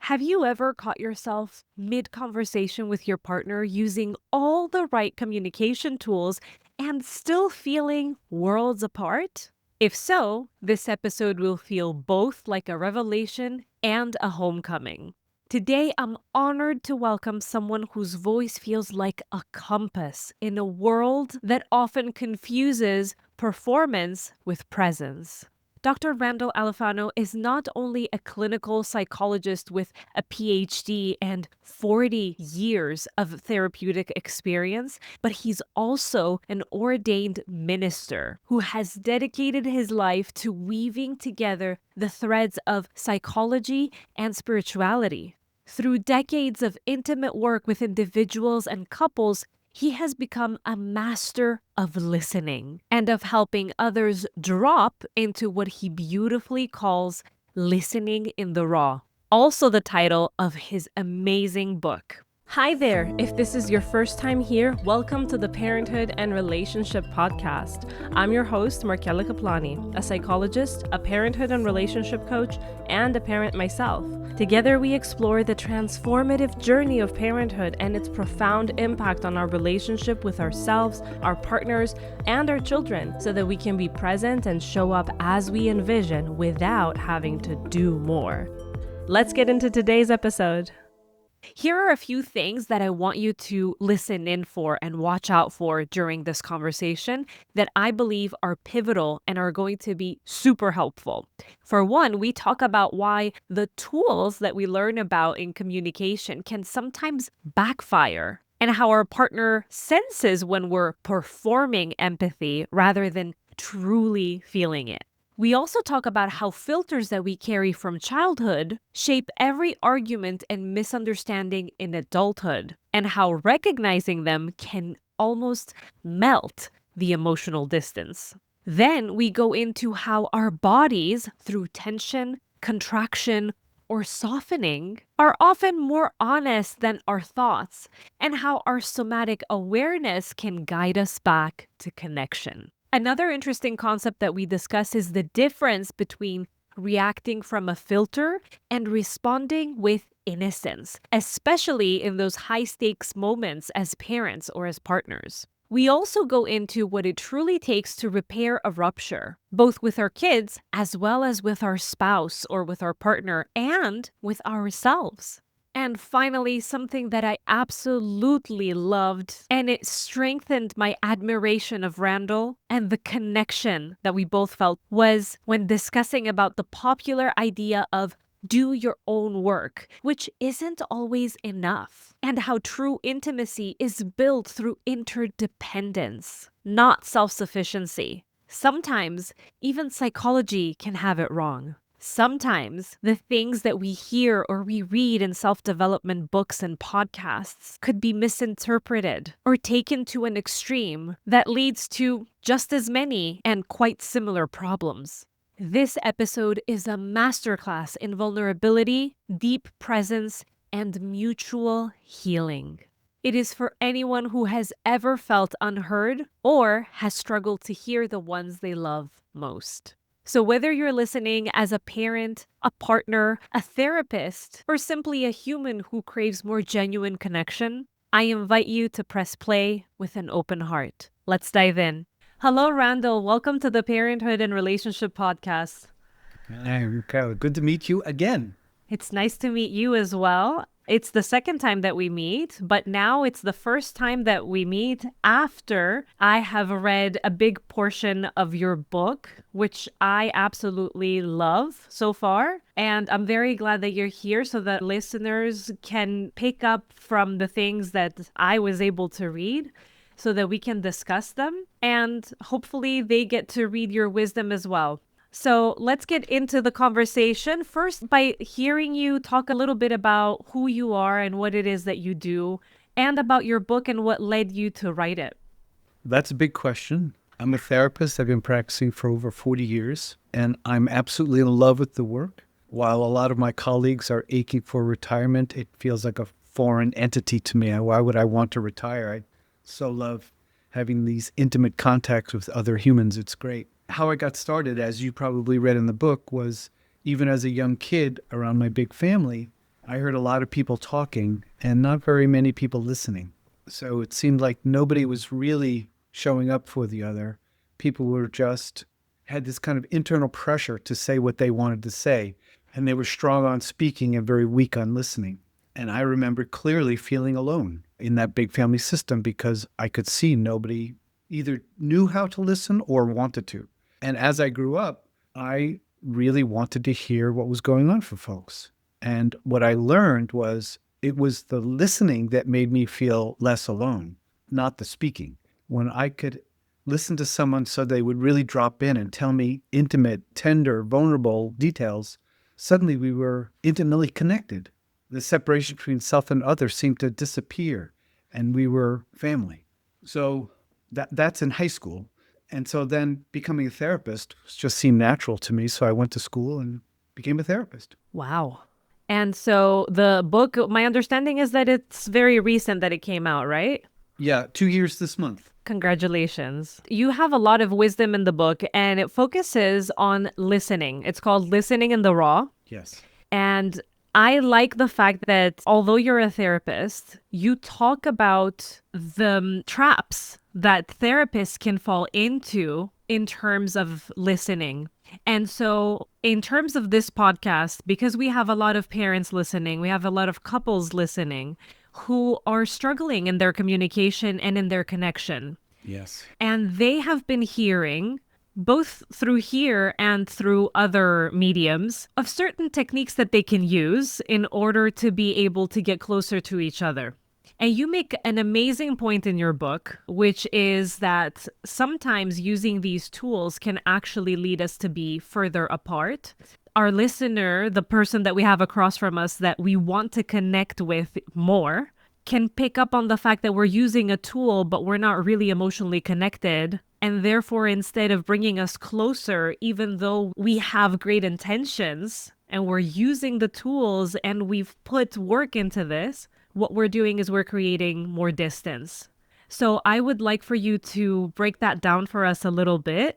Have you ever caught yourself mid-conversation with your partner using all the right communication tools and still feeling worlds apart? If so, this episode will feel both like a revelation and a homecoming. Today, I'm honored to welcome someone whose voice feels like a compass in a world that often confuses performance with presence. Dr. Randall Alifano is not only a clinical psychologist with a PhD and 40 years of therapeutic experience, but he's also an ordained minister who has dedicated his life to weaving together the threads of psychology and spirituality. Through decades of intimate work with individuals and couples, he has become a master of listening and of helping others drop into what he beautifully calls listening in the raw. Also, the title of his amazing book. Hi there. If this is your first time here, welcome to the Parenthood and Relationship Podcast. I'm your host, Markella Kaplani, a psychologist, a parenthood and relationship coach, and a parent myself. Together, we explore the transformative journey of parenthood and its profound impact on our relationship with ourselves, our partners, and our children so that we can be present and show up as we envision without having to do more. Let's get into today's episode. Here are a few things that I want you to listen in for and watch out for during this conversation that I believe are pivotal and are going to be super helpful. For one, we talk about why the tools that we learn about in communication can sometimes backfire and how our partner senses when we're performing empathy rather than truly feeling it. We also talk about how filters that we carry from childhood shape every argument and misunderstanding in adulthood, and how recognizing them can almost melt the emotional distance. Then we go into how our bodies, through tension, contraction, or softening, are often more honest than our thoughts, and how our somatic awareness can guide us back to connection. Another interesting concept that we discuss is the difference between reacting from a filter and responding with innocence, especially in those high-stakes moments as parents or as partners. We also go into what it truly takes to repair a rupture, both with our kids as well as with our spouse or with our partner and with ourselves. And finally, something that I absolutely loved, and it strengthened my admiration of Randall and the connection that we both felt, was when discussing about the popular idea of do your own work, which isn't always enough, and how true intimacy is built through interdependence, not self-sufficiency. Sometimes, even psychology can have it wrong. Sometimes the things that we hear or we read in self-development books and podcasts could be misinterpreted or taken to an extreme that leads to just as many and quite similar problems. This episode is a masterclass in vulnerability, deep presence, and mutual healing. It is for anyone who has ever felt unheard or has struggled to hear the ones they love most. So whether you're listening as a parent, a partner, a therapist, or simply a human who craves more genuine connection, I invite you to press play with an open heart. Let's dive in. Hello, Randall. Welcome to the Parenthood and Relationship Podcast. Hey, Ricardo. Good to meet you again. It's nice to meet you as well. It's the second time that we meet, but now it's the first time that we meet after I have read a big portion of your book, which I absolutely love so far. And I'm very glad that you're here so that listeners can pick up from the things that I was able to read so that we can discuss them. And hopefully they get to read your wisdom as well. So let's get into the conversation first by hearing you talk a little bit about who you are and what it is that you do, and about your book and what led you to write it. That's a big question. I'm a therapist. I've been practicing for over 40 years, and I'm absolutely in love with the work. While a lot of my colleagues are aching for retirement, it feels like a foreign entity to me. Why would I want to retire? I so love having these intimate contacts with other humans. It's great. How I got started, as you probably read in the book, was even as a young kid around my big family, I heard a lot of people talking and not very many people listening. So it seemed like nobody was really showing up for the other. People were just had this kind of internal pressure to say what they wanted to say. And they were strong on speaking and very weak on listening. And I remember clearly feeling alone in that big family system because I could see nobody either knew how to listen or wanted to. And as I grew up, I really wanted to hear what was going on for folks. And what I learned was it was the listening that made me feel less alone, not the speaking. When I could listen to someone so they would really drop in and tell me intimate, tender, vulnerable details, suddenly we were intimately connected. The separation between self and other seemed to disappear, and we were family. So that's in high school. And so then becoming a therapist just seemed natural to me. So I went to school and became a therapist. Wow. And so the book, my understanding is that it's very recent that it came out, right? Yeah, 2 years this month. Congratulations. You have a lot of wisdom in the book, and it focuses on listening. It's called Listening in the Raw. Yes. And I like the fact that although you're a therapist, you talk about the traps that therapists can fall into in terms of listening. And so, in terms of this podcast, because we have a lot of parents listening, we have a lot of couples listening who are struggling in their communication and in their connection. Yes. And they have been hearing, both through here and through other mediums, of certain techniques that they can use in order to be able to get closer to each other. And you make an amazing point in your book, which is that sometimes using these tools can actually lead us to be further apart. Our listener, the person that we have across from us that we want to connect with more, can pick up on the fact that we're using a tool, but we're not really emotionally connected. And therefore, instead of bringing us closer, even though we have great intentions and we're using the tools and we've put work into this, what we're doing is we're creating more distance. So I would like for you to break that down for us a little bit.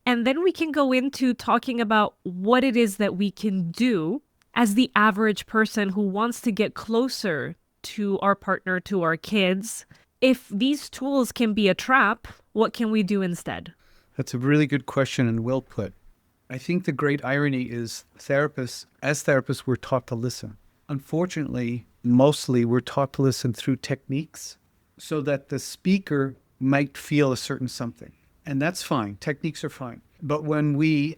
And then we can go into talking about what it is that we can do as the average person who wants to get closer to our partner, to our kids. If these tools can be a trap, what can we do instead? That's a really good question and well put. I think the great irony is as therapists, we're taught to listen. Unfortunately, mostly we're taught to listen through techniques so that the speaker might feel a certain something. And that's fine. Techniques are fine. But when we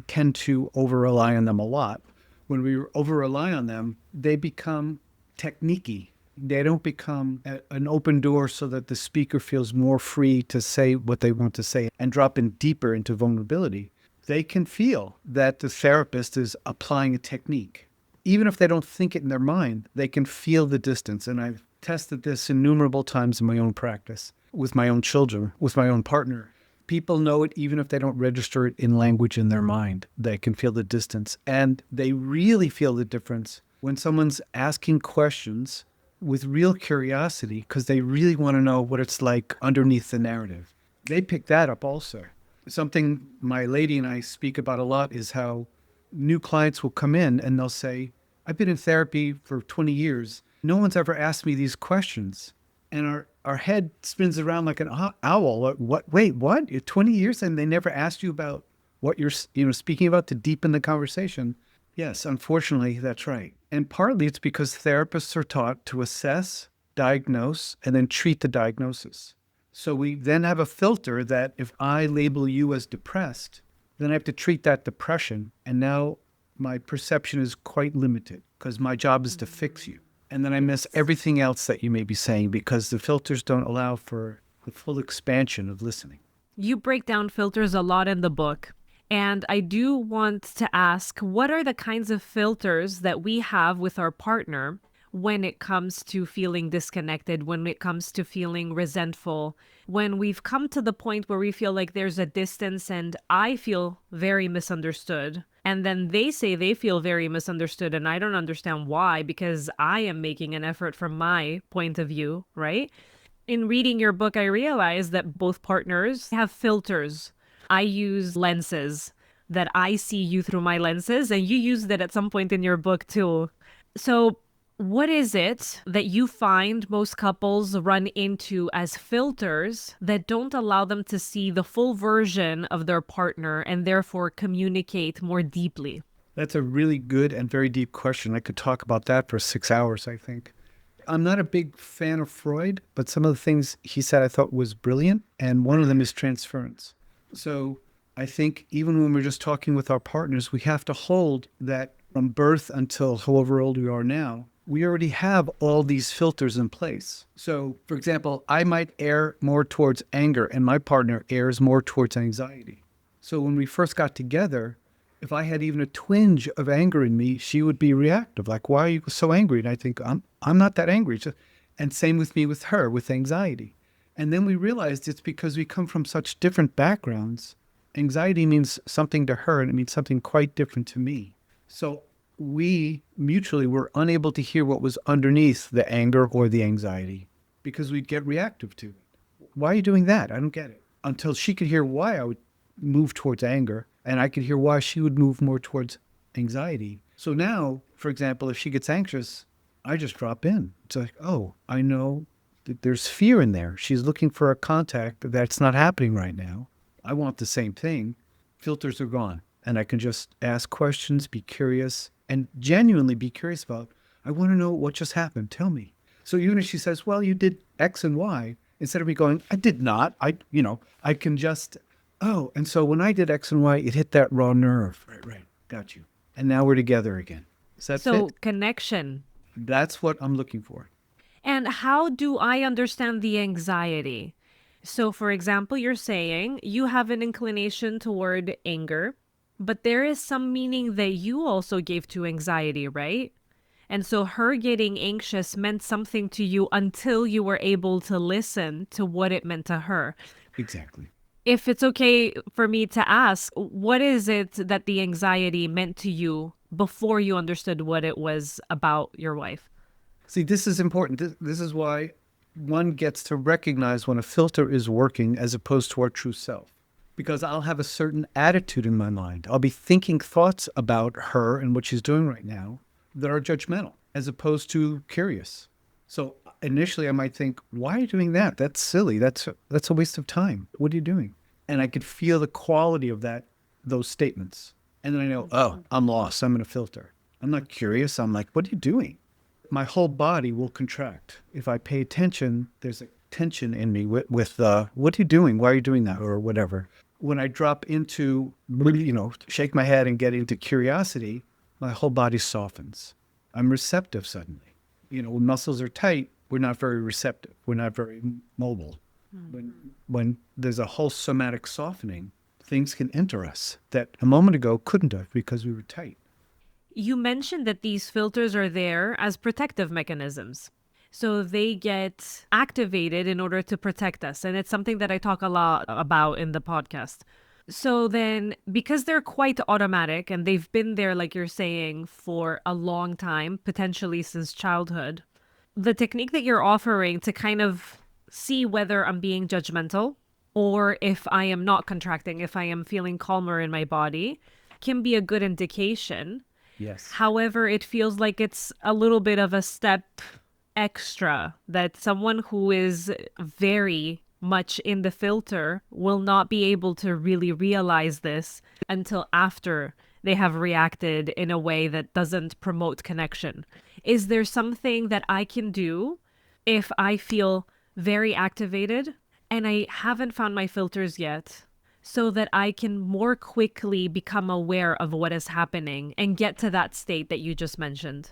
tend to over-rely on them a lot, when we over-rely on them, they become technique-y. They don't become an open door so that the speaker feels more free to say what they want to say and drop in deeper into vulnerability. They can feel that the therapist is applying a technique. Even if they don't think it in their mind, they can feel the distance. And I've tested this innumerable times in my own practice, with my own children, with my own partner. People know it even if they don't register it in language in their mind. They can feel the distance. And they really feel the difference when someone's asking questions with real curiosity because they really want to know what it's like underneath the narrative. They pick that up also. Something my lady and I speak about a lot is how new clients will come in and they'll say, I've been in therapy for 20 years. No one's ever asked me these questions. And our head spins around like an owl. What? Wait, what? 20 years and they never asked you about what you're speaking about to deepen the conversation? Yes, unfortunately, that's right. And partly it's because therapists are taught to assess, diagnose, and then treat the diagnosis. So we then have a filter that if I label you as depressed, then I have to treat that depression. And now my perception is quite limited because my job is to fix you. And then I miss everything else that you may be saying because the filters don't allow for the full expansion of listening. You break down filters a lot in the book. And I do want to ask, what are the kinds of filters that we have with our partner when it comes to feeling disconnected, when it comes to feeling resentful, when we've come to the point where we feel like there's a distance and I feel very misunderstood. And then they say they feel very misunderstood and I don't understand why because I am making an effort from my point of view, right? In reading your book, I realized that both partners have filters. I use lenses that I see you through my lenses, and you used it at some point in your book too. So, what is it that you find most couples run into as filters that don't allow them to see the full version of their partner and therefore communicate more deeply? That's a really good and very deep question. I could talk about that for 6 hours, I think. I'm not a big fan of Freud, but some of the things he said I thought was brilliant. And one of them is transference. So I think even when we're just talking with our partners, we have to hold that from birth until however old we are now, we already have all these filters in place. So, for example, I might err more towards anger, and my partner errs more towards anxiety. So when we first got together, if I had even a twinge of anger in me, she would be reactive, like, "Why are you so angry?" And I think, I'm not that angry. And same with me with her, with anxiety. And then we realized it's because we come from such different backgrounds. Anxiety means something to her, and it means something quite different to me. So we mutually were unable to hear what was underneath the anger or the anxiety because we'd get reactive to it. "Why are you doing that? I don't get it." Until she could hear why I would move towards anger, and I could hear why she would move more towards anxiety. So now, for example, if she gets anxious, I just drop in. It's like, oh, I know that there's fear in there. She's looking for a contact that's not happening right now. I want the same thing. Filters are gone. And I can just ask questions, be curious, and genuinely be curious about, I want to know what just happened. Tell me. So even if she says, well, you did X and Y, instead of me going, I did not, I can just, oh, and so when I did X and Y, it hit that raw nerve. Right, right. Got you. And now we're together again. Does that So, fit? connection. That's what I'm looking for. And how do I understand the anxiety? So, for example, you're saying you have an inclination toward anger, but there is some meaning that you also gave to anxiety, right? And so, her getting anxious meant something to you until you were able to listen to what it meant to her. Exactly. If it's okay for me to ask, what is it that the anxiety meant to you before you understood what it was about your wife? See, this is important. This is why one gets to recognize when a filter is working as opposed to our true self. Because I'll have a certain attitude in my mind. I'll be thinking thoughts about her and what she's doing right now that are judgmental as opposed to curious. So initially I might think, why are you doing that? That's silly. That's a waste of time. What are you doing? And I could feel the quality of those statements. And then I know, oh, I'm lost. I'm in a filter. I'm not curious. I'm like, what are you doing? My whole body will contract. If I pay attention, there's a tension in me with what are you doing? Why are you doing that? Or whatever. When I drop into, shake my head and get into curiosity, my whole body softens. I'm receptive suddenly. When muscles are tight, we're not very receptive. We're not very mobile. When there's a whole somatic softening, things can enter us that a moment ago couldn't have because we were tight. You mentioned that these filters are there as protective mechanisms. So they get activated in order to protect us. And it's something that I talk a lot about in the podcast. So then, because they're quite automatic and they've been there, like you're saying, for a long time, potentially since childhood, the technique that you're offering to kind of see whether I'm being judgmental or if I am not contracting, if I am feeling calmer in my body, can be a good indication. Yes. However, it feels like it's a little bit of a step extra that someone who is very much in the filter will not be able to really realize this until after they have reacted in a way that doesn't promote connection. Is there something that I can do if I feel very activated and I haven't found my filters yet, so that I can more quickly become aware of what is happening and get to that state that you just mentioned?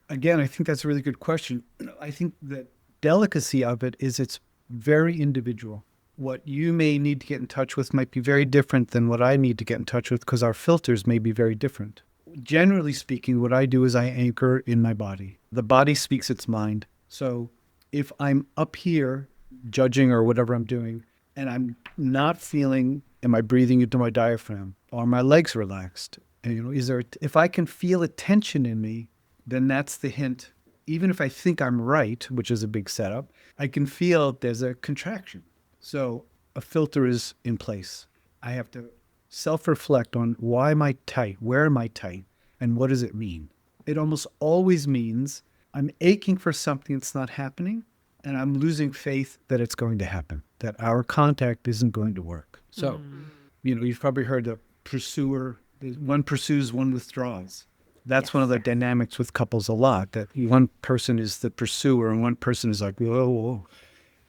Again, I think that's a really good question. I think the delicacy of it is it's very individual. What you may need to get in touch with might be very different than what I need to get in touch with because our filters may be very different. Generally speaking, what I do is I anchor in my body. The body speaks its mind. So if I'm up here judging or whatever I'm doing, and I'm not feeling, am I breathing into my diaphragm? Are my legs relaxed? And, if I can feel a tension in me, then that's the hint. Even if I think I'm right, which is a big setup, I can feel there's a contraction. So a filter is in place. I have to self-reflect on why am I tight? Where am I tight? And what does it mean? it almost always means I'm aching for something that's not happening, and I'm losing faith that it's going to happen, that our contact isn't going to work. So, you've probably heard the pursuer, one pursues, one withdraws. That's one of the dynamics with couples a lot, that one person is the pursuer and one person is like, whoa, whoa.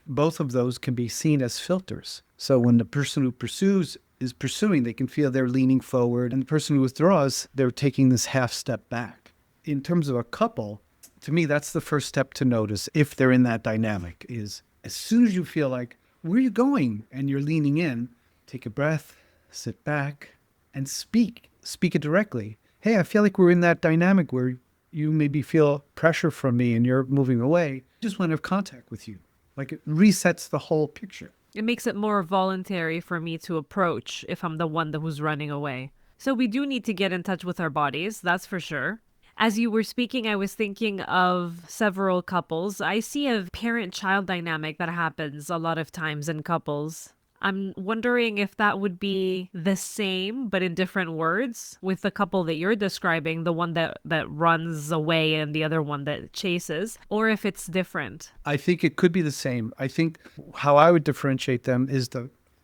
Both of those can be seen as filters. So when the person who pursues is pursuing, they can feel they're leaning forward. And the person who withdraws, they're taking this half step back. In terms of a couple, to me, that's the first step to notice if they're in that dynamic is as soon as you feel like, where are you going? And you're leaning in, take a breath, sit back, and speak. Speak it directly. Hey, I feel like we're in that dynamic where you maybe feel pressure from me and you're moving away. I just want to have contact with you. Like it resets the whole picture. It makes it more voluntary for me to approach if I'm the one that who's running away. So we do need to get in touch with our bodies, that's for sure. As you were speaking, I was thinking of several couples. I see a parent-child dynamic that happens a lot of times in couples. I'm wondering if that would be the same, but in different words, with the couple that you're describing, the one that runs away and the other one that chases, or if it's different. I think it could be the same. I think how I would differentiate them is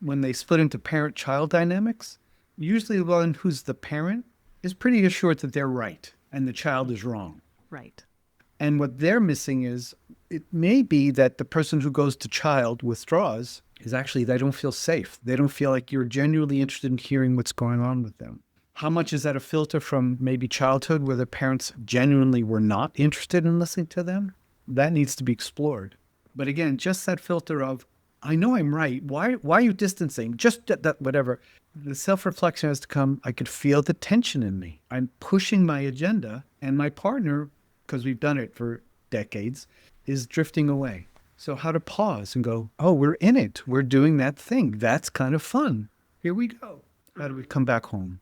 when they split into parent-child dynamics, usually the one who's the parent is pretty assured that they're right and the child is wrong. Right. And what they're missing is, it may be that the person who goes to child withdraws is actually they don't feel safe. They don't feel like you're genuinely interested in hearing what's going on with them. How much is that a filter from maybe childhood where the parents genuinely were not interested in listening to them? That needs to be explored. But again, just that filter of, I know I'm right. Why are you distancing? Just that whatever. The self-reflection has to come, I could feel the tension in me. I'm pushing my agenda, and my partner, because we've done it for decades, is drifting away. So how to pause and go, oh, we're in it. We're doing that thing. That's kind of fun. Here we go. How do we come back home?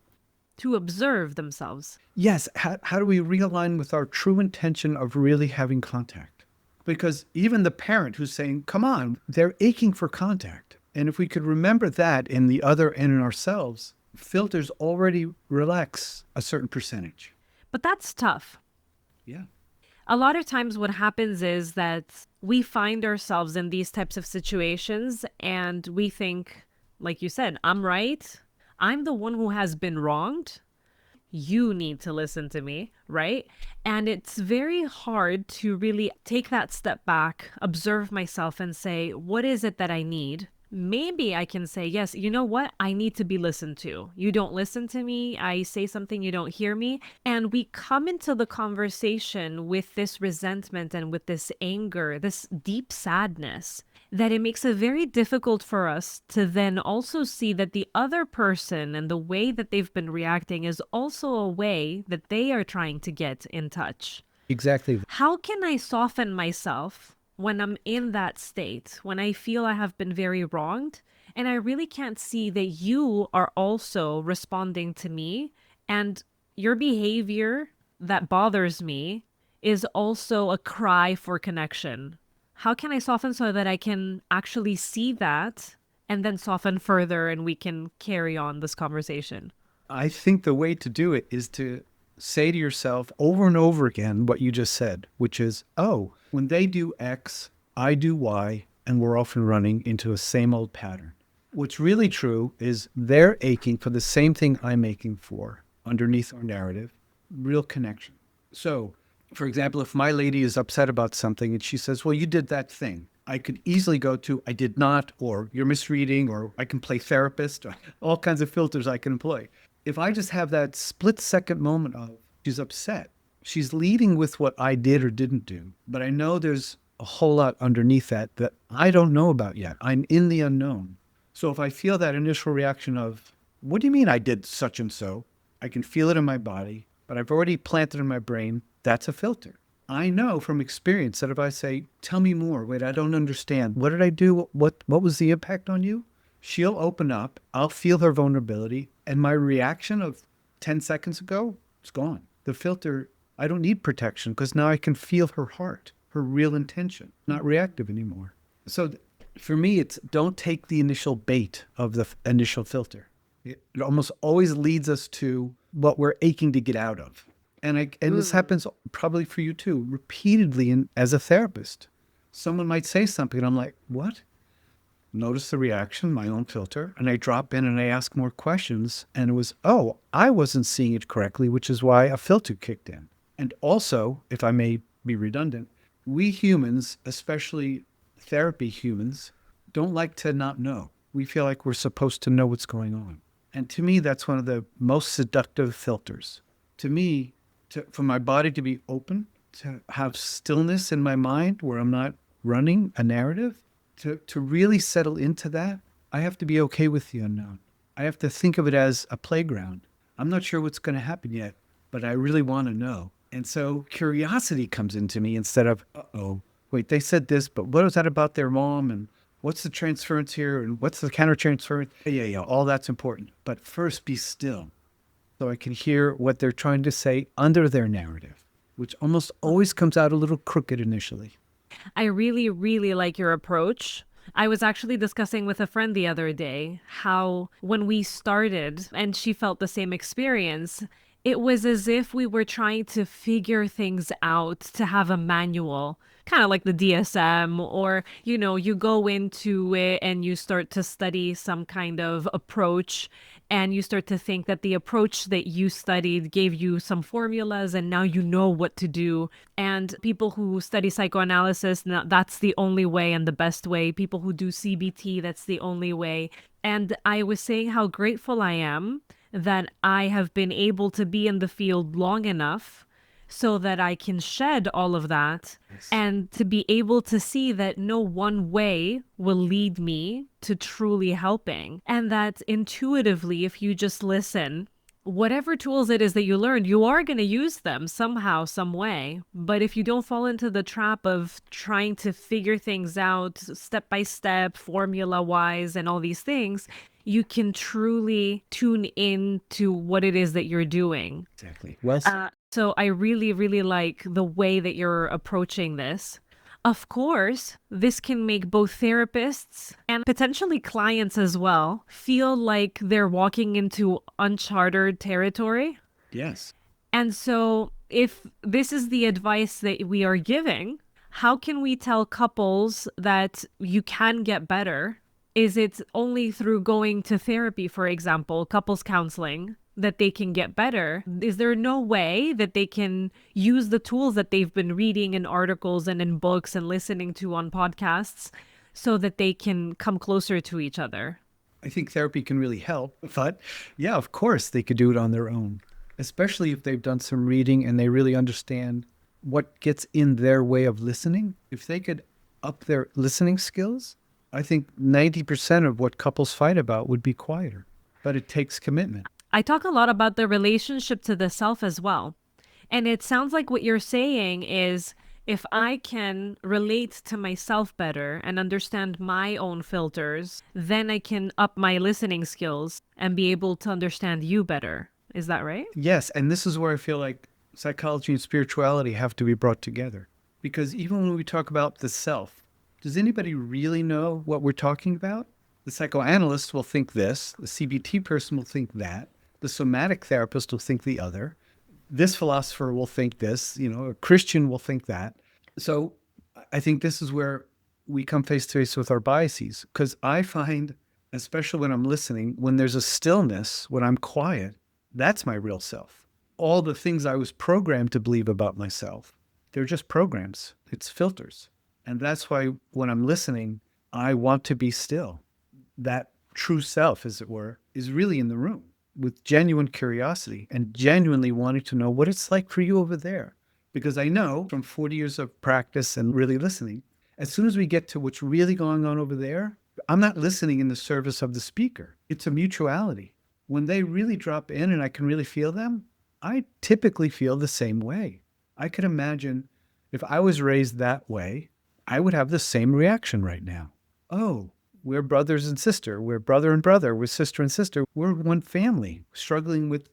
To observe themselves. Yes. How do we realign with our true intention of really having contact? Because even the parent who's saying, come on, they're aching for contact. And if we could remember that in the other and in ourselves, filters already relax a certain percentage. But that's tough. Yeah. A lot of times what happens is that we find ourselves in these types of situations and we think, like you said, I'm right. I'm the one who has been wronged. You need to listen to me, right? And it's very hard to really take that step back, observe myself and say, what is it that I need? Maybe I can say, yes, you know what? I need to be listened to. You don't listen to me. I say something, you don't hear me. And we come into the conversation with this resentment and with this anger, this deep sadness, that it makes it very difficult for us to then also see that the other person and the way that they've been reacting is also a way that they are trying to get in touch. Exactly. How can I soften myself when I'm in that state, when I feel I have been very wronged, and I really can't see that you are also responding to me, and your behavior that bothers me is also a cry for connection? How can I soften so that I can actually see that and then soften further and we can carry on this conversation? I think the way to do it is to say to yourself over and over again what you just said, which is, oh, when they do X, I do Y, and we're often running into a same old pattern. What's really true is they're aching for the same thing I'm aching for underneath our narrative, real connection. So, for example, if my lady is upset about something and she says, well, you did that thing, I could easily go to, I did not, or you're misreading, or I can play therapist, or all kinds of filters I can employ. If I just have that split-second moment of, she's upset, she's leading with what I did or didn't do, but I know there's a whole lot underneath that I don't know about yet. I'm in the unknown. So if I feel that initial reaction of, what do you mean I did such and so? I can feel it in my body, but I've already planted in my brain, that's a filter. I know from experience that if I say, tell me more, wait, I don't understand. What did I do? What was the impact on you? She'll open up, I'll feel her vulnerability, and my reaction of 10 seconds ago, it's gone. The filter, I don't need protection because now I can feel her heart, her real intention, not reactive anymore. So for me, it's don't take the initial bait of the initial filter. It almost always leads us to what we're aching to get out of. And this happens probably for you too, repeatedly as a therapist. Someone might say something and I'm like, what? Notice the reaction, my own filter, and I drop in and I ask more questions. And it was, oh, I wasn't seeing it correctly, which is why a filter kicked in. And also, if I may be redundant, we humans, especially therapy humans, don't like to not know. We feel like we're supposed to know what's going on. And to me, that's one of the most seductive filters. To me, for my body to be open, to have stillness in my mind where I'm not running a narrative, to really settle into that, I have to be okay with the unknown. I have to think of it as a playground. I'm not sure what's going to happen yet, but I really want to know. And so curiosity comes into me instead of, uh-oh, wait, they said this, but what was that about their mom? And what's the transference here? And what's the countertransference? Yeah, all that's important. But first, be still so I can hear what they're trying to say under their narrative, which almost always comes out a little crooked initially. I really, really like your approach. I was actually discussing with a friend the other day how when we started and she felt the same experience, it was as if we were trying to figure things out to have a manual, kind of like the DSM, or, you go into it and you start to study some kind of approach and you start to think that the approach that you studied gave you some formulas and now you know what to do. And people who study psychoanalysis, that's the only way and the best way. People who do CBT, that's the only way. And I was saying how grateful I am that I have been able to be in the field long enough so that I can shed all of that and to be able to see that no one way will lead me to truly helping. And that intuitively, if you just listen, whatever tools it is that you learned, you are going to use them somehow, some way. But if you don't fall into the trap of trying to figure things out step by step, formula wise, and all these things, you can truly tune in to what it is that you're doing. Exactly. Well said. So I really, really like the way that you're approaching this. Of course, this can make both therapists and potentially clients as well feel like they're walking into uncharted territory. Yes. And so, if this is the advice that we are giving, how can we tell couples that you can get better? Is it only through going to therapy, for example, couples counseling, that they can get better? Is there no way that they can use the tools that they've been reading in articles and in books and listening to on podcasts so that they can come closer to each other? I think therapy can really help, but yeah, of course they could do it on their own, especially if they've done some reading and they really understand what gets in their way of listening. If they could up their listening skills, I think 90% of what couples fight about would be quieter, but it takes commitment. I talk a lot about the relationship to the self as well. And it sounds like what you're saying is if I can relate to myself better and understand my own filters, then I can up my listening skills and be able to understand you better. Is that right? Yes, and this is where I feel like psychology and spirituality have to be brought together. Because even when we talk about the self, does anybody really know what we're talking about? The psychoanalyst will think this, the CBT person will think that, the somatic therapist will think the other, this philosopher will think this, a Christian will think that. So I think this is where we come face to face with our biases. Because I find, especially when I'm listening, when there's a stillness, when I'm quiet, that's my real self. All the things I was programmed to believe about myself, they're just programs. It's filters. And that's why when I'm listening, I want to be still. That true self, as it were, is really in the room with genuine curiosity and genuinely wanting to know what it's like for you over there. Because I know from 40 years of practice and really listening, as soon as we get to what's really going on over there, I'm not listening in the service of the speaker. It's a mutuality. When they really drop in and I can really feel them, I typically feel the same way. I can imagine if I was raised that way, I would have the same reaction right now. Oh, we're brothers and sister. We're brother and brother. We're sister and sister. We're one family, struggling with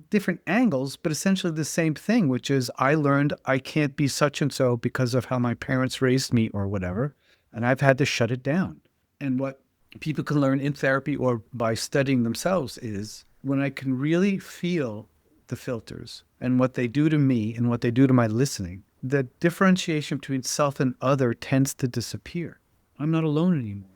different angles, but essentially the same thing, which is I learned I can't be such and so because of how my parents raised me or whatever, and I've had to shut it down. And what people can learn in therapy or by studying themselves is when I can really feel the filters and what they do to me and what they do to my listening, the differentiation between self and other tends to disappear. I'm not alone anymore.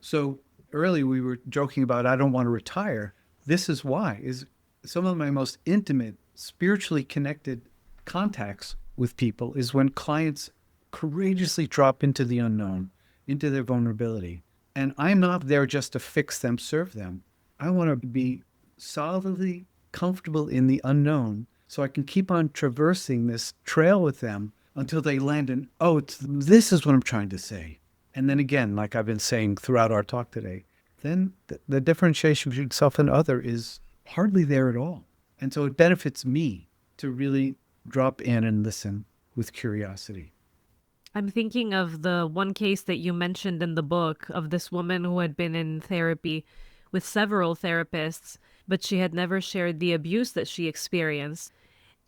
So earlier we were joking about I don't want to retire. This is why is some of my most intimate, spiritually connected contacts with people is when clients courageously drop into the unknown, into their vulnerability. And I'm not there just to fix them, serve them. I want to be solidly comfortable in the unknown so I can keep on traversing this trail with them until they land in, oh, this is what I'm trying to say. And then again, like I've been saying throughout our talk today, then the differentiation between self and other is hardly there at all. And so it benefits me to really drop in and listen with curiosity. I'm thinking of the one case that you mentioned in the book of this woman who had been in therapy with several therapists, but she had never shared the abuse that she experienced.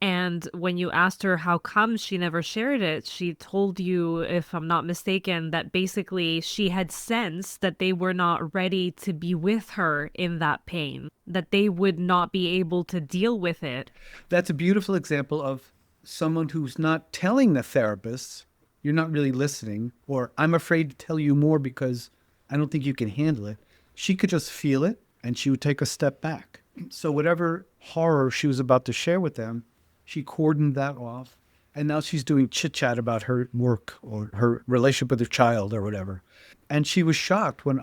And when you asked her how come she never shared it, she told you, if I'm not mistaken, that basically she had sensed that they were not ready to be with her in that pain, that they would not be able to deal with it. That's a beautiful example of someone who's not telling the therapist, you're not really listening, or I'm afraid to tell you more because I don't think you can handle it. She could just feel it and she would take a step back. So whatever horror she was about to share with them, she cordoned that off. And now she's doing chit chat about her work or her relationship with her child or whatever. And she was shocked when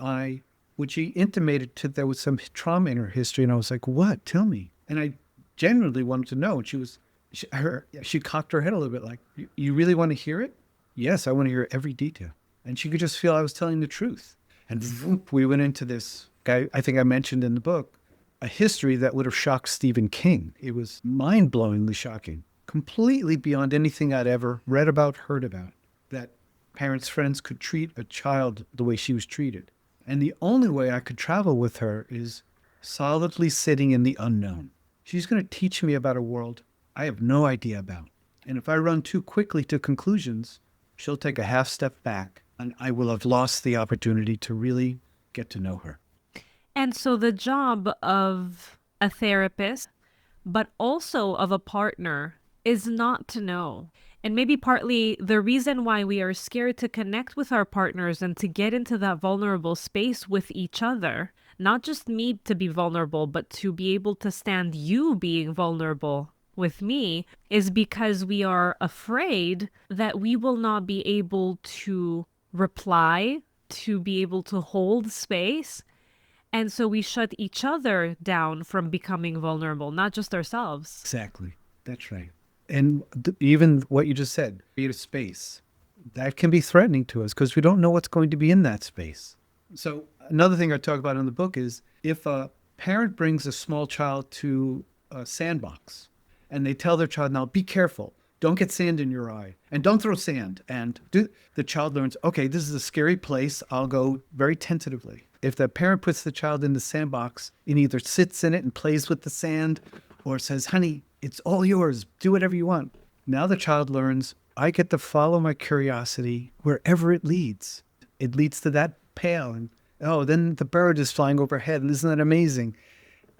she intimated to there was some trauma in her history. And I was like, what? Tell me. And I genuinely wanted to know. And she cocked her head a little bit like, you really want to hear it? Yes, I want to hear every detail. And she could just feel I was telling the truth. And we went into this guy, I think I mentioned in the book, a history that would have shocked Stephen King. It was mind-blowingly shocking, completely beyond anything I'd ever read about, heard about, that parents' friends could treat a child the way she was treated. And the only way I could travel with her is solidly sitting in the unknown. She's going to teach me about a world I have no idea about. And if I run too quickly to conclusions, she'll take a half step back and I will have lost the opportunity to really get to know her. And so the job of a therapist, but also of a partner, is not to know. And maybe partly the reason why we are scared to connect with our partners and to get into that vulnerable space with each other, not just me to be vulnerable, but to be able to stand you being vulnerable with me, is because we are afraid that we will not be able to reply, to be able to hold space. And so we shut each other down from becoming vulnerable, not just ourselves. Exactly. That's right. And even what you just said, create a space, that can be threatening to us because we don't know what's going to be in that space. So another thing I talk about in the book is if a parent brings a small child to a sandbox and they tell their child, now be careful, don't get sand in your eye and don't throw sand. And the child learns, okay, this is a scary place. I'll go very tentatively. If the parent puts the child in the sandbox and either sits in it and plays with the sand or says, honey, it's all yours, do whatever you want. Now the child learns, I get to follow my curiosity wherever it leads. It leads to that pail. And oh, then the bird is flying overhead. And isn't that amazing?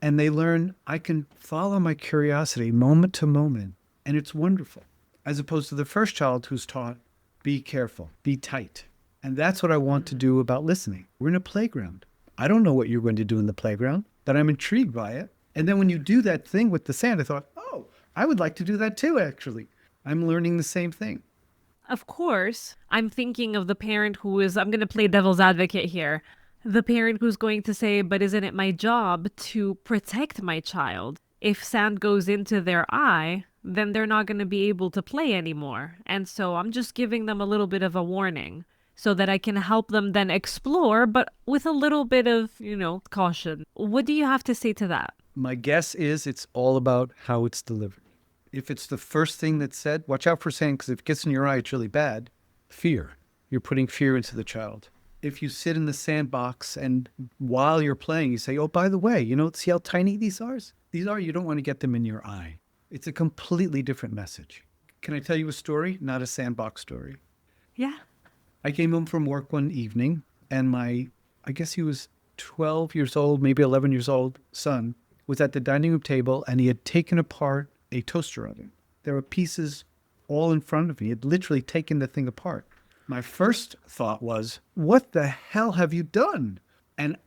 And they learn, I can follow my curiosity moment to moment. And it's wonderful. As opposed to the first child who's taught, be careful, be tight. And that's what I want to do about listening. We're in a playground. I don't know what you're going to do in the playground, but I'm intrigued by it. And then when you do that thing with the sand, I thought, oh, I would like to do that too, actually. I'm learning the same thing. Of course, I'm thinking of the parent who is, I'm going to play devil's advocate here. The parent who's going to say, but isn't it my job to protect my child? If sand goes into their eye, then they're not going to be able to play anymore. And so I'm just giving them a little bit of a warning so that I can help them then explore, but with a little bit of, caution. What do you have to say to that? My guess is it's all about how it's delivered. If it's the first thing that's said, watch out for sand, because if it gets in your eye, it's really bad. Fear. You're putting fear into the child. If you sit in the sandbox and while you're playing, you say, oh, by the way, see how tiny these are? You don't want to get them in your eye. It's a completely different message. Can I tell you a story? Not a sandbox story. Yeah. I came home from work one evening and I guess he was 12 years old, maybe 11 years old son was at the dining room table and he had taken apart a toaster oven. There were pieces all in front of me. He had literally taken the thing apart. My first thought was, what the hell have you done? And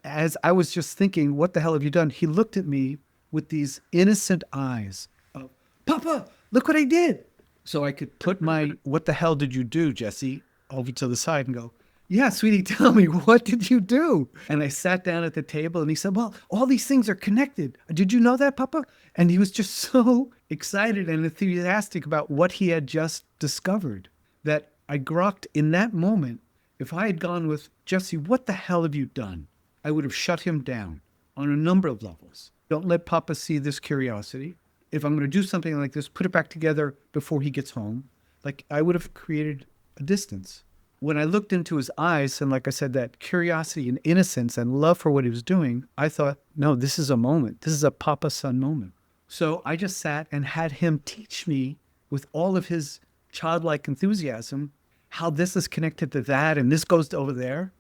as I was just thinking, what the hell have you done? He looked at me with these innocent eyes of, Papa, look what I did. So I could put my, what the hell did you do, Jesse, over to the side and go, yeah, sweetie, tell me, what did you do? And I sat down at the table and he said, well, all these things are connected. Did you know that, Papa? And he was just so excited and enthusiastic about what he had just discovered that I grokked in that moment. If I had gone with, Jesse, what the hell have you done? I would have shut him down on a number of levels. Don't let Papa see this curiosity. If I'm going to do something like this, put it back together before he gets home. Like, I would have created a distance. When I looked into his eyes, and like I said, that curiosity and innocence and love for what he was doing, I thought, no, this is a moment. This is a papa-son moment. So I just sat and had him teach me with all of his childlike enthusiasm how this is connected to that and this goes to over there.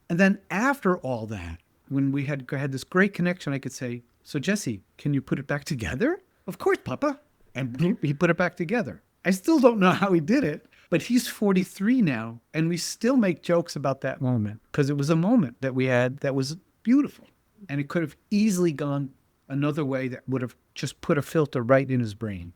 And then after all that, when we had this great connection, I could say, so Jesse, can you put it back together? Of course, Papa. And he put it back together. I still don't know how he did it. But he's 43 now, and we still make jokes about that moment because it was a moment that we had that was beautiful. And it could have easily gone another way that would have just put a filter right in his brain.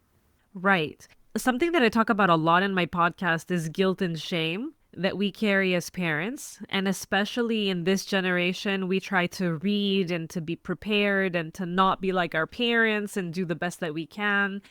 Right. Something that I talk about a lot in my podcast is guilt and shame that we carry as parents. And especially in this generation, we try to read and to be prepared and to not be like our parents and do the best that we can.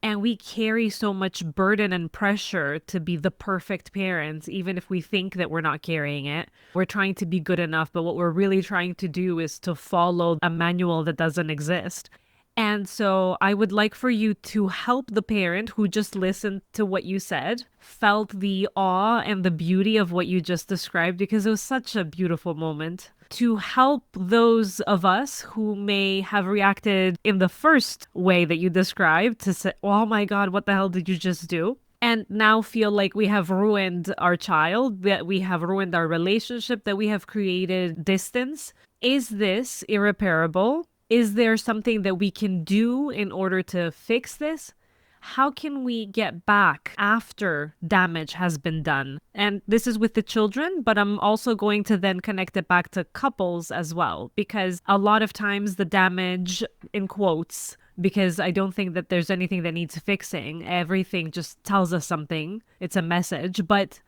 And we carry so much burden and pressure to be the perfect parents, even if we think that we're not carrying it. We're trying to be good enough, but what we're really trying to do is to follow a manual that doesn't exist. And so I would like for you to help the parent who just listened to what you said, felt the awe and the beauty of what you just described, because it was such a beautiful moment, to help those of us who may have reacted in the first way that you described to say, oh my God, what the hell did you just do? And now feel like we have ruined our child, that we have ruined our relationship, that we have created distance. Is this irreparable? Is there something that we can do in order to fix this? How can we get back after damage has been done? And this is with the children, but I'm also going to then connect it back to couples as well, because a lot of times the damage, in quotes, because I don't think that there's anything that needs fixing. Everything just tells us something. It's a message. But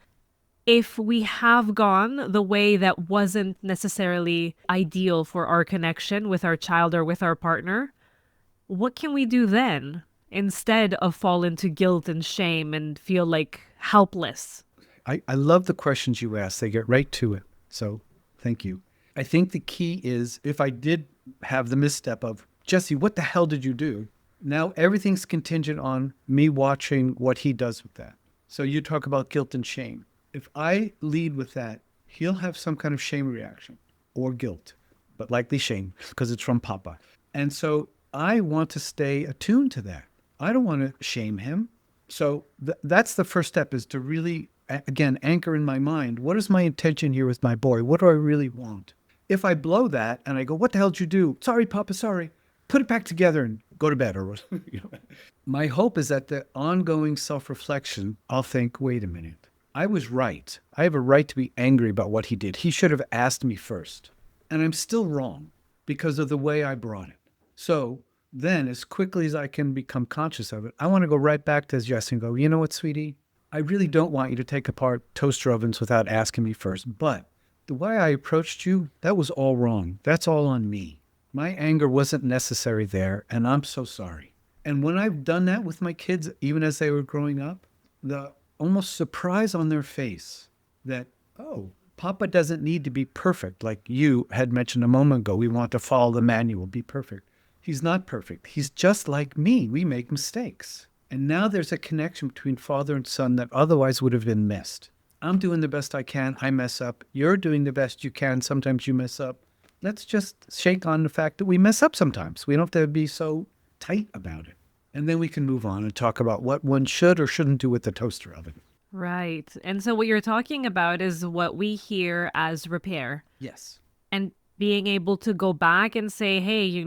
if we have gone the way that wasn't necessarily ideal for our connection with our child or with our partner, what can we do then instead of fall into guilt and shame and feel like helpless? I love the questions you ask. They get right to it. So thank you. I think the key is if I did have the misstep of, Jesse, what the hell did you do? Now everything's contingent on me watching what he does with that. So you talk about guilt and shame. If I lead with that, he'll have some kind of shame reaction or guilt, but likely shame because it's from Papa. And so I want to stay attuned to that. I don't want to shame him. So that's the first step, is to really, again, anchor in my mind, what is my intention here with my boy? What do I really want? If I blow that and I go, what the hell did you do? Sorry, Papa, sorry. Put it back together and go to bed. Or My hope is that the ongoing self-reflection, I'll think, wait a minute. I was right. I have a right to be angry about what he did. He should have asked me first. And I'm still wrong because of the way I brought it. So then, as quickly as I can become conscious of it, I want to go right back to Jesse and go, you know what, sweetie? I really don't want you to take apart toaster ovens without asking me first. But the way I approached you, that was all wrong. That's all on me. My anger wasn't necessary there, and I'm so sorry. And when I've done that with my kids, even as they were growing up, the almost surprise on their face that, oh, Papa doesn't need to be perfect. Like you had mentioned a moment ago, we want to follow the manual, be perfect. He's not perfect. He's just like me. We make mistakes. And now there's a connection between father and son that otherwise would have been missed. I'm doing the best I can. I mess up. You're doing the best you can. Sometimes you mess up. Let's just shake on the fact that we mess up sometimes. We don't have to be so tight about it. And then we can move on and talk about what one should or shouldn't do with the toaster oven. Right. And so what you're talking about is what we hear as repair. Yes. And being able to go back and say, hey,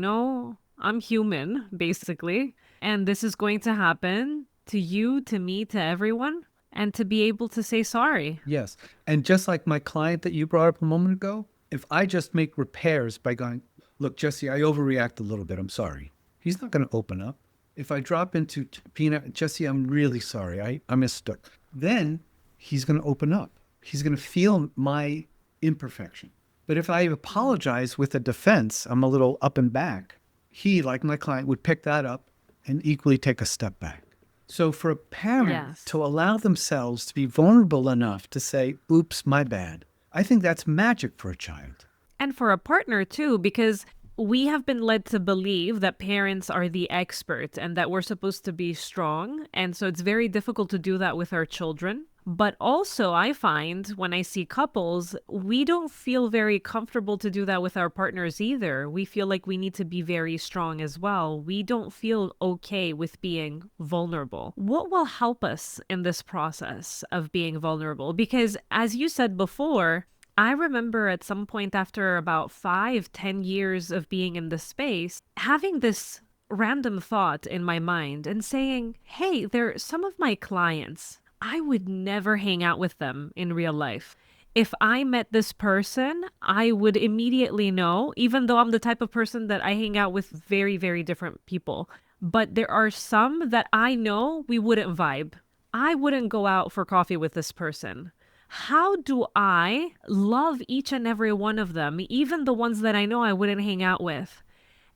I'm human, basically, and this is going to happen to you, to me, to everyone, and to be able to say sorry. Yes. And just like my client that you brought up a moment ago, if I just make repairs by going, look, Jesse, I overreact a little bit. I'm sorry. He's not going to open up. If I drop into Peanut, Jesse, I'm really sorry. I mistook. Then he's going to open up. He's going to feel my imperfection. But if I apologize with a defense, I'm a little up and back. He, like my client, would pick that up and equally take a step back. So for a parent Yes. to allow themselves to be vulnerable enough to say, oops, my bad, I think that's magic for a child. And for a partner too, because we have been led to believe that parents are the experts and that we're supposed to be strong. And so it's very difficult to do that with our children. But also, I find when I see couples, we don't feel very comfortable to do that with our partners either. We feel like we need to be very strong as well. We don't feel okay with being vulnerable. What will help us in this process of being vulnerable? Because as you said before, I remember at some point after about 5, 10 years of being in the space, having this random thought in my mind and saying, hey, they're some of my clients. I would never hang out with them in real life. If I met this person, I would immediately know, even though I'm the type of person that I hang out with very, very different people. But there are some that I know we wouldn't vibe. I wouldn't go out for coffee with this person. How do I love each and every one of them, even the ones that I know I wouldn't hang out with?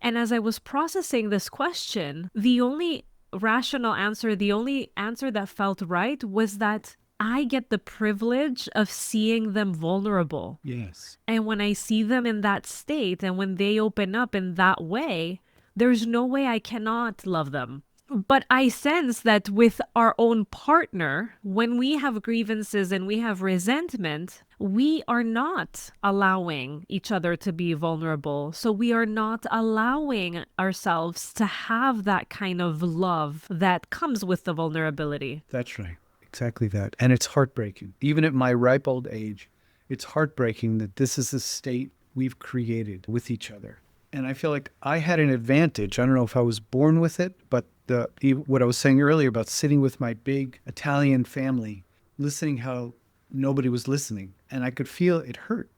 And as I was processing this question, the only rational answer, the only answer that felt right was that I get the privilege of seeing them vulnerable. Yes. And when I see them in that state and when they open up in that way, there's no way I cannot love them. But I sense that with our own partner, when we have grievances and we have resentment, we are not allowing each other to be vulnerable. So we are not allowing ourselves to have that kind of love that comes with the vulnerability. That's right. Exactly that. And it's heartbreaking. Even at my ripe old age, it's heartbreaking that this is the state we've created with each other. And I feel like I had an advantage. I don't know if I was born with it, but what I was saying earlier about sitting with my big Italian family, listening how nobody was listening, and I could feel it hurt.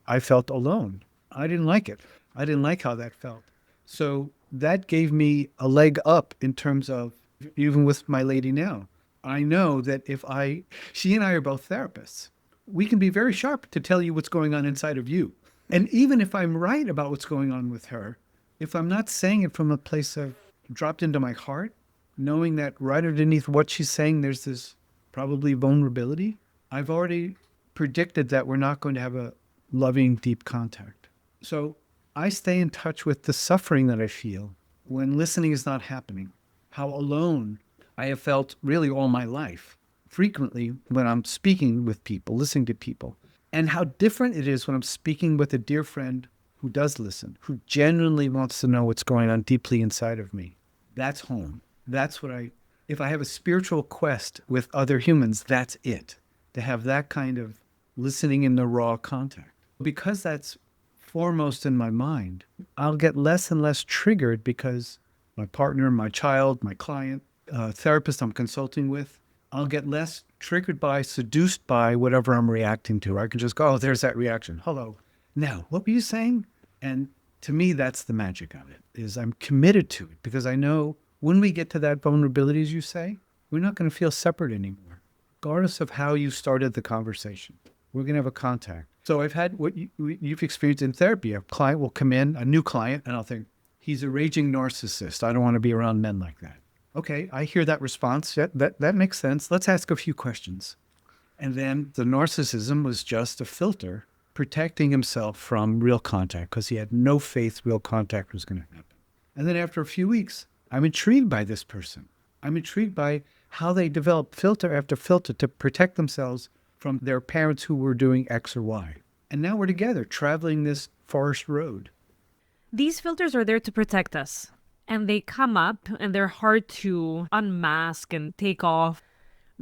I felt alone. I didn't like it. I didn't like how that felt. So that gave me a leg up in terms of, even with my lady now, I know that she and I are both therapists. We can be very sharp to tell you what's going on inside of you. And even if I'm right about what's going on with her, if I'm not saying it from a place of dropped into my heart, knowing that right underneath what she's saying, there's this probably vulnerability, I've already predicted that we're not going to have a loving, deep contact. So I stay in touch with the suffering that I feel when listening is not happening, how alone I have felt really all my life, frequently when I'm speaking with people, listening to people, and how different it is when I'm speaking with a dear friend who does listen, who genuinely wants to know what's going on deeply inside of me. That's home. That's if I have a spiritual quest with other humans, that's it. To have that kind of listening in the raw contact. Because that's foremost in my mind, I'll get less and less triggered because my partner, my child, my client, therapist I'm consulting with, I'll get less triggered by, seduced by whatever I'm reacting to. I can just go, oh, there's that reaction. Hello. Now, what were you saying? And to me, that's the magic of it, is I'm committed to it because I know when we get to that vulnerability, as you say, we're not going to feel separate anymore, regardless of how you started the conversation. We're going to have a contact. So I've had what you've experienced in therapy. A client will come in, a new client, and I'll think, he's a raging narcissist. I don't want to be around men like that. Okay, I hear that response. Yeah, that makes sense. Let's ask a few questions. And then the narcissism was just a filter protecting himself from real contact because he had no faith real contact was going to happen. And then after a few weeks, I'm intrigued by this person. I'm intrigued by how they develop filter after filter to protect themselves from their parents who were doing X or Y. And now we're together traveling this forest road. These filters are there to protect us. And they come up and they're hard to unmask and take off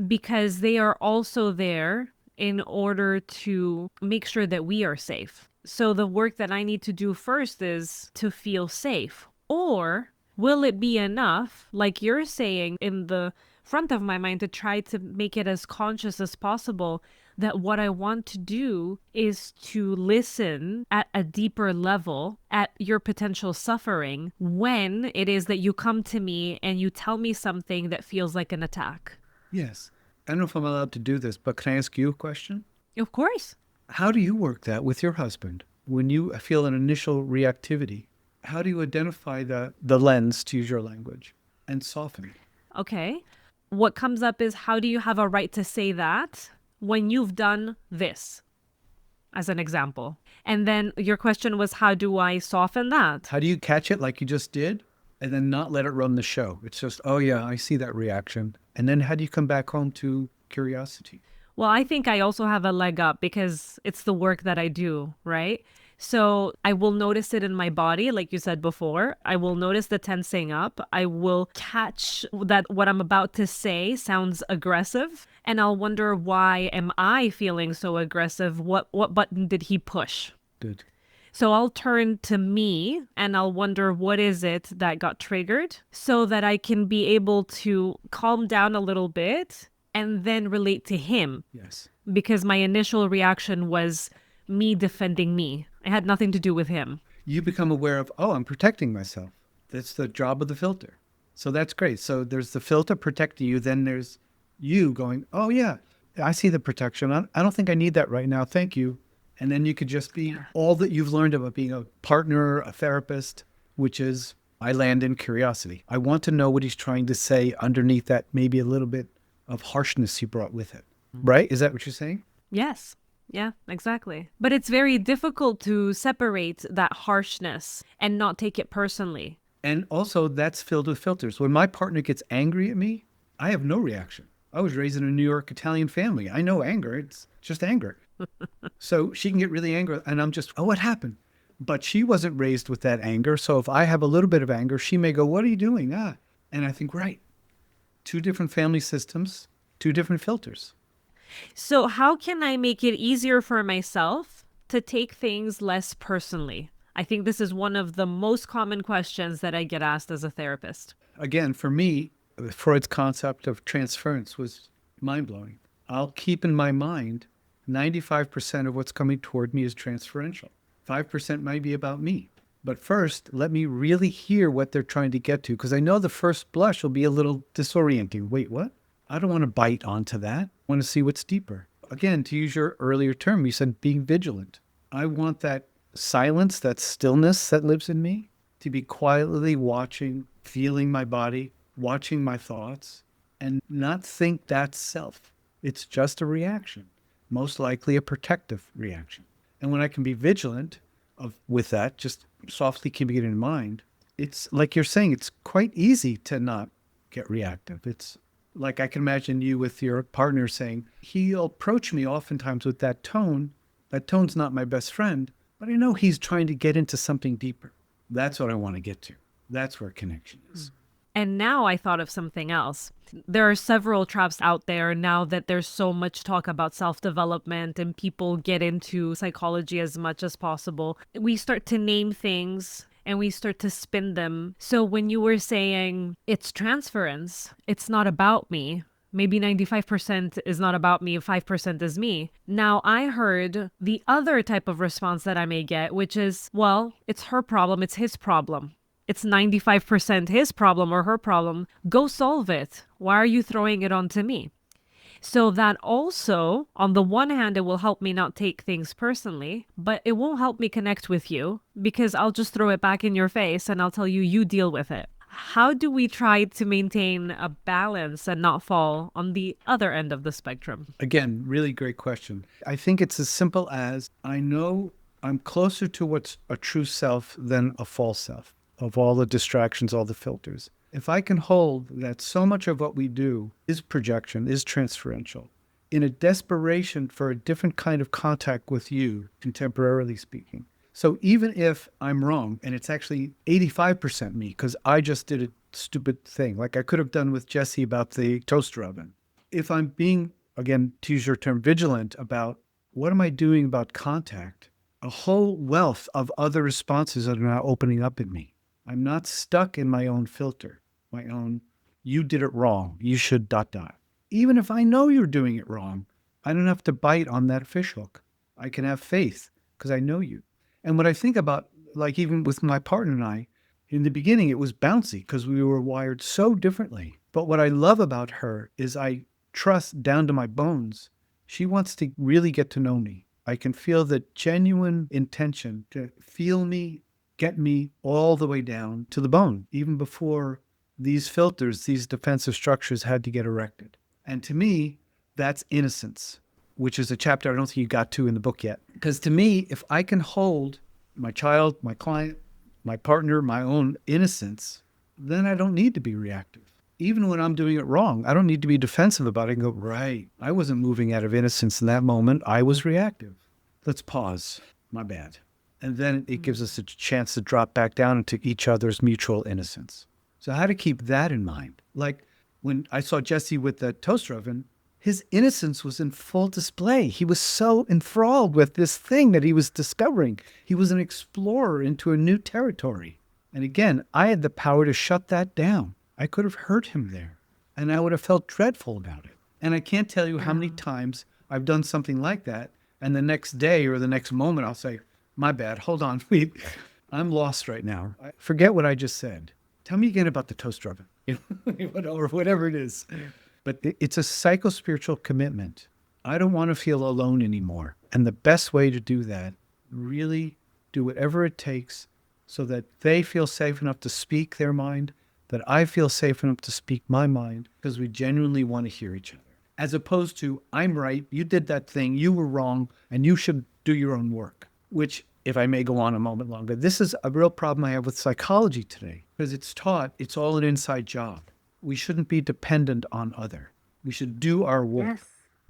because they are also there in order to make sure that we are safe. So the work that I need to do first is to feel safe. Or will it be enough, like you're saying in the front of my mind, to try to make it as conscious as possible that what I want to do is to listen at a deeper level at your potential suffering when it is that you come to me and you tell me something that feels like an attack? Yes. I don't know if I'm allowed to do this, but can I ask you a question? Of course. How do you work that with your husband? When you feel an initial reactivity, how do you identify the lens, to use your language, and soften it? Okay. What comes up is, how do you have a right to say that when you've done this, as an example? And then your question was, how do I soften that? How do you catch it like you just did and then not let it run the show? It's just, oh, yeah, I see that reaction. And then how do you come back home to curiosity? Well, I think I also have a leg up because it's the work that I do, right? So I will notice it in my body, like you said before. I will notice the tensing up. I will catch that what I'm about to say sounds aggressive, and I'll wonder, why am I feeling so aggressive? What button did he push? Good. So I'll turn to me and I'll wonder, what is it that got triggered, so that I can be able to calm down a little bit and then relate to him, Yes. because my initial reaction was me defending me. It had nothing to do with him. You become aware of, oh, I'm protecting myself. That's the job of the filter. So that's great. So there's the filter protecting you. Then there's you going, oh, yeah, I see the protection. I don't think I need that right now. Thank you. And then you could just be all that you've learned about being a partner, a therapist, which is, I land in curiosity. I want to know what he's trying to say underneath that, maybe a little bit of harshness he brought with it. Right? Is that what you're saying? Yes. Yeah, exactly. But it's very difficult to separate that harshness and not take it personally. And also, that's filled with filters. When my partner gets angry at me, I have no reaction. I was raised in a New York Italian family. I know anger. It's just anger. So she can get really angry, and I'm just, oh, what happened? But she wasn't raised with that anger. So if I have a little bit of anger, she may go, what are you doing? Ah. And I think, right. Two different family systems, two different filters. So, how can I make it easier for myself to take things less personally? I think this is one of the most common questions that I get asked as a therapist. Again, for me, Freud's concept of transference was mind-blowing. I'll keep in my mind 95% of what's coming toward me is transferential. 5% might be about me. But first, let me really hear what they're trying to get to, because I know the first blush will be a little disorienting. Wait, what? I don't want to bite onto that. I want to see what's deeper. Again, to use your earlier term, you said being vigilant. I want that silence, that stillness that lives in me, to be quietly watching, feeling my body, watching my thoughts, and not think that's self. It's just a reaction, most likely a protective reaction. And when I can be vigilant with that, just softly keeping it in mind, it's like you're saying, it's quite easy to not get reactive. It's like I can imagine you with your partner saying, he'll approach me oftentimes with that tone. That tone's not my best friend, but I know he's trying to get into something deeper. That's what I want to get to. That's where connection is. And now I thought of something else. There are several traps out there now that there's so much talk about self-development and people get into psychology as much as possible. We start to name things and we start to spin them. So when you were saying it's transference, it's not about me. Maybe 95% is not about me, 5% is me. Now I heard the other type of response that I may get, which is, well, it's her problem, it's his problem. It's 95% his problem or her problem. Go solve it. Why are you throwing it onto me? So that also, on the one hand, it will help me not take things personally, but it won't help me connect with you because I'll just throw it back in your face and I'll tell you, you deal with it. How do we try to maintain a balance and not fall on the other end of the spectrum? Again, really great question. I think it's as simple as I know I'm closer to what's a true self than a false self. Of all the distractions, all the filters. If I can hold that so much of what we do is projection, is transferential, in a desperation for a different kind of contact with you, contemporarily speaking. So even if I'm wrong, and it's actually 85% me, because I just did a stupid thing, like I could have done with Jesse about the toaster oven. If I'm being, again, to use your term, vigilant about what am I doing about contact, a whole wealth of other responses that are now opening up in me. I'm not stuck in my own filter, my own, you did it wrong. You should ... Even if I know you're doing it wrong, I don't have to bite on that fishhook. I can have faith because I know you. And what I think about, like even with my partner and I, in the beginning, it was bouncy because we were wired so differently. But what I love about her is I trust down to my bones. She wants to really get to know me. I can feel the genuine intention to feel me, get me all the way down to the bone, even before these filters, these defensive structures had to get erected. And to me, that's innocence, which is a chapter I don't think you got to in the book yet. Because to me, if I can hold my child, my client, my partner, my own innocence, then I don't need to be reactive. Even when I'm doing it wrong, I don't need to be defensive about it and go, right, I wasn't moving out of innocence in that moment. I was reactive. Let's pause. My bad. And then it gives us a chance to drop back down into each other's mutual innocence. So how to keep that in mind? Like when I saw Jesse with the toaster oven, his innocence was in full display. He was so enthralled with this thing that he was discovering. He was an explorer into a new territory. And again, I had the power to shut that down. I could have hurt him there, and I would have felt dreadful about it. And I can't tell you how many times I've done something like that, and the next day or the next moment I'll say, my bad, hold on, wait, I'm lost right now. Forget what I just said. Tell me again about the toaster oven, or whatever it is. But it's a psycho-spiritual commitment. I don't want to feel alone anymore. And the best way to do that, really do whatever it takes so that they feel safe enough to speak their mind, that I feel safe enough to speak my mind, because we genuinely want to hear each other. As opposed to, I'm right, you did that thing, you were wrong, and you should do your own work. Which, if I may go on a moment longer, this is a real problem I have with psychology today, because it's taught it's all an inside job. We shouldn't be dependent on other. We should do our work,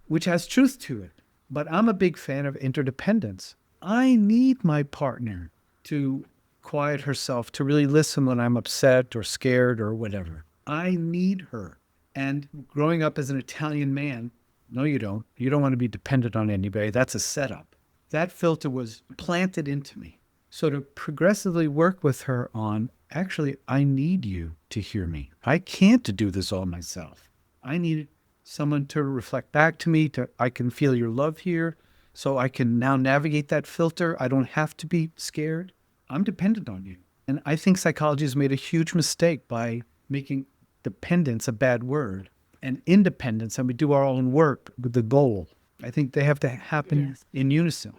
which has truth to it. But I'm a big fan of interdependence. I need my partner to quiet herself, to really listen when I'm upset or scared or whatever. I need her. And growing up as an Italian man, no, you don't. You don't want to be dependent on anybody. That's a setup. That filter was planted into me. So to progressively work with her on, actually, I need you to hear me. I can't do this all myself. I need someone to reflect back to me, I can feel your love here, so I can now navigate that filter. I don't have to be scared. I'm dependent on you. And I think psychology has made a huge mistake by making dependence a bad word and independence, and we do our own work with the goal. I think they have to happen in unison.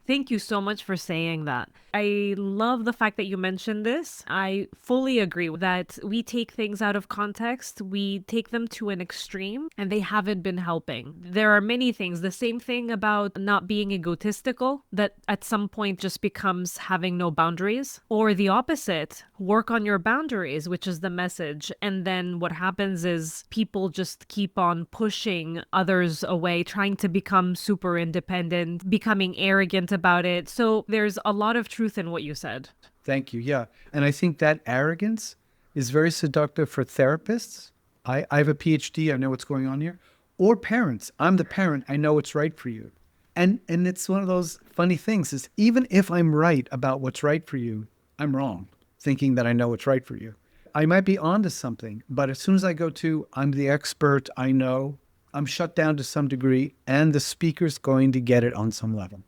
Thank you so much for saying that. I love the fact that you mentioned this. I fully agree that we take things out of context, we take them to an extreme, and they haven't been helping. There are many things. The same thing about not being egotistical, that at some point just becomes having no boundaries. Or the opposite, work on your boundaries, which is the message. And then what happens is people just keep on pushing others away, trying to become super independent, becoming arrogant about it. So there's a lot of truth in what you said. Thank you. Yeah. And I think that arrogance is very seductive for therapists. I have a PhD. I know what's going on here. Or parents. I'm the parent. I know what's right for you. And it's one of those funny things is even if I'm right about what's right for you, I'm wrong, thinking that I know what's right for you. I might be onto something, but as soon as I go to, I'm the expert, I know, I'm shut down to some degree, and the speaker's going to get it on some level.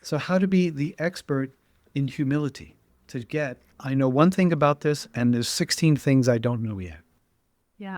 So how to be the expert in humility, to get, I know one thing about this, and there's 16 things I don't know yet. Yeah.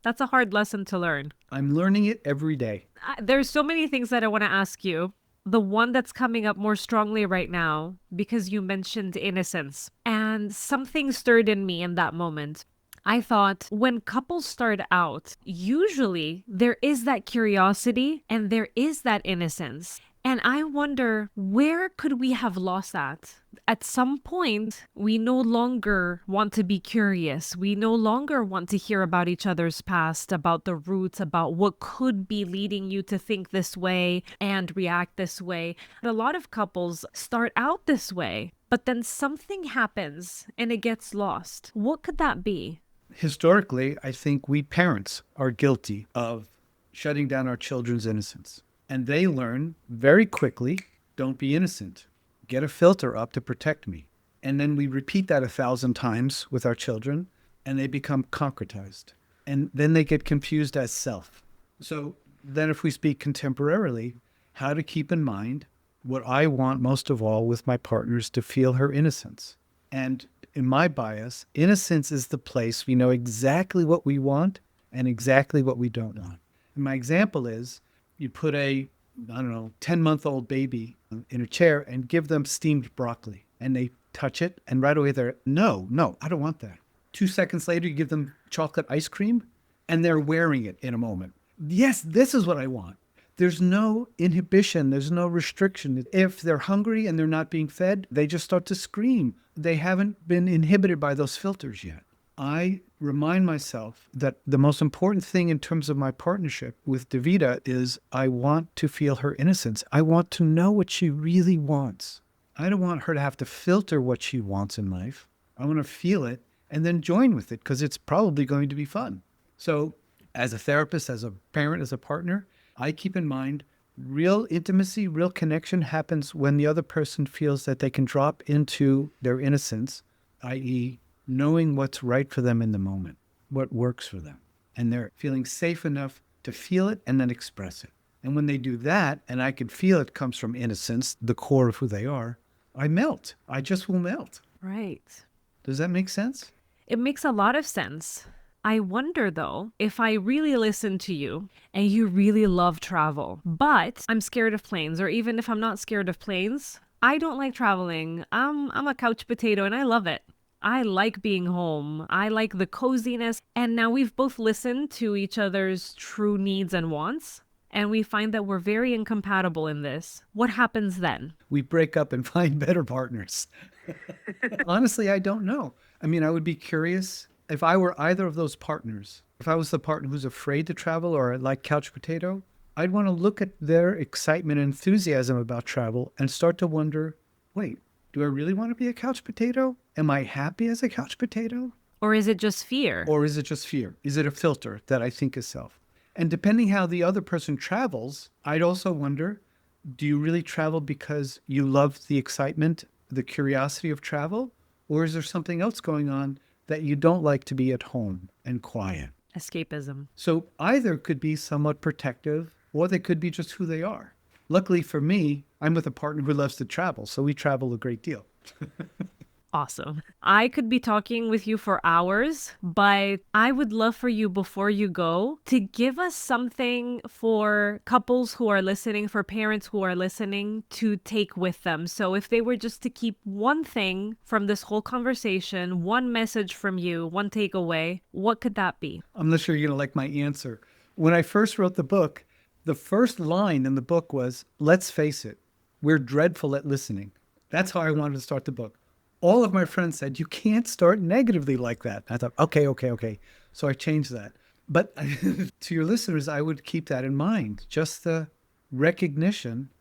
That's a hard lesson to learn. I'm learning it every day. There's so many things that I want to ask you. The one that's coming up more strongly right now, because you mentioned innocence, and something stirred in me in that moment. I thought when couples start out, usually there is that curiosity and there is that innocence. And I wonder, where could we have lost that? At some point, we no longer want to be curious. We no longer want to hear about each other's past, about the roots, about what could be leading you to think this way and react this way. A lot of couples start out this way, but then something happens and it gets lost. What could that be? Historically, I think we parents are guilty of shutting down our children's innocence. And they learn very quickly, Don't be innocent. Get a filter up to protect me. And then we repeat that 1,000 times with our children, and they become concretized. And then they get confused as self. So then if we speak contemporarily, how to keep in mind what I want most of all with my partners to feel her innocence. And in my bias, innocence is the place we know exactly what we want and exactly what we don't want. And my example is you put a, I don't know, 10-month-old baby in a chair and give them steamed broccoli. And they touch it, and right away they're, no, I don't want that. 2 seconds later, you give them chocolate ice cream, and they're wearing it in a moment. Yes, this is what I want. There's no inhibition. There's no restriction. If they're hungry and they're not being fed, they just start to scream. They haven't been inhibited by those filters yet. I remind myself that the most important thing in terms of my partnership with Davida is I want to feel her innocence. I want to know what she really wants. I don't want her to have to filter what she wants in life. I want to feel it and then join with it because it's probably going to be fun. So as a therapist, as a parent, as a partner, I keep in mind real intimacy, real connection happens when the other person feels that they can drop into their innocence, i.e., knowing what's right for them in the moment, what works for them. And they're feeling safe enough to feel it and then express it. And when they do that, and I can feel it comes from innocence, the core of who they are, I melt. I just will melt. Right. Does that make sense? It makes a lot of sense. I wonder though, if I really listen to you and you really love travel, but I'm scared of planes, or even if I'm not scared of planes, I don't like traveling. I'm a couch potato and I love it. I like being home. I like the coziness. And now we've both listened to each other's true needs and wants, and we find that we're very incompatible in this. What happens then? We break up and find better partners. Honestly, I don't know. I mean, I would be curious if I were either of those partners. If I was the partner who's afraid to travel or like couch potato, I'd want to look at their excitement and enthusiasm about travel and start to wonder, wait, do I really want to be a couch potato? Am I happy as a couch potato? Or is it just fear? Or is it just fear? Is it a filter that I think is self? And depending how the other person travels, I'd also wonder, do you really travel because you love the excitement, the curiosity of travel? Or is there something else going on that you don't like to be at home and quiet? Escapism. So either could be somewhat protective, or they could be just who they are. Luckily for me, I'm with a partner who loves to travel, so we travel a great deal. Awesome. I could be talking with you for hours, but I would love for you before you go to give us something for couples who are listening, for parents who are listening to take with them. So if they were just to keep one thing from this whole conversation, one message from you, one takeaway, what could that be? I'm not sure you're going to like my answer. When I first wrote the book, the first line in the book was, let's face it, we're dreadful at listening. That's how I wanted to start the book. All of my friends said, you can't start negatively like that. I thought, okay. So I changed that. But to your listeners, I would keep that in mind. Just the recognition,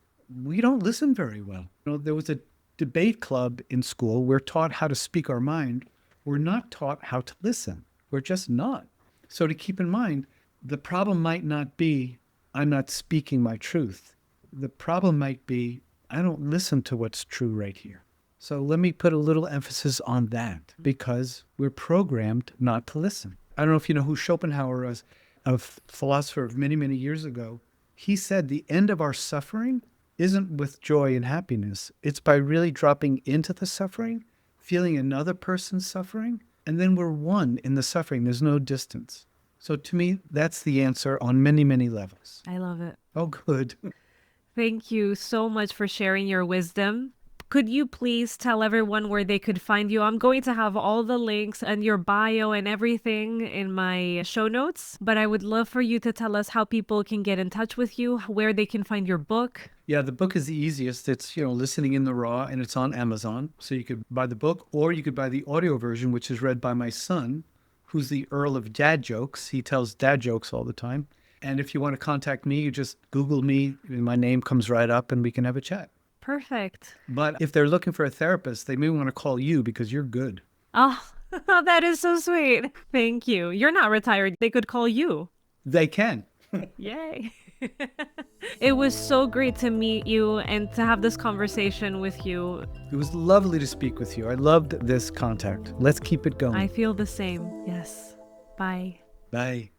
we don't listen very well. You know, there was a debate club in school. We're taught how to speak our mind. We're not taught how to listen. We're just not. So to keep in mind, the problem might not be, I'm not speaking my truth. The problem might be, I don't listen to what's true right here. So let me put a little emphasis on that because we're programmed not to listen. I don't know if you know who Schopenhauer was, a philosopher of many, many years ago. He said the end of our suffering isn't with joy and happiness. It's by really dropping into the suffering, feeling another person's suffering, and then we're one in the suffering. There's no distance. So to me, that's the answer on many, many levels. I love it. Oh, good. Thank you so much for sharing your wisdom. Could you please tell everyone where they could find you? I'm going to have all the links and your bio and everything in my show notes, but I would love for you to tell us how people can get in touch with you, where they can find your book. Yeah, the book is the easiest. It's, Listening in the Raw, and it's on Amazon. So you could buy the book, or you could buy the audio version, which is read by my son, who's the Earl of Dad Jokes. He tells dad jokes all the time. And if you want to contact me, you just Google me, and my name comes right up, and we can have a chat. Perfect. But if they're looking for a therapist, they may want to call you because you're good. Oh, that is so sweet. Thank you. You're not retired. They could call you. They can. Yay. It was so great to meet you and to have this conversation with you. It was lovely to speak with you. I loved this contact. Let's keep it going. I feel the same. Yes. Bye. Bye.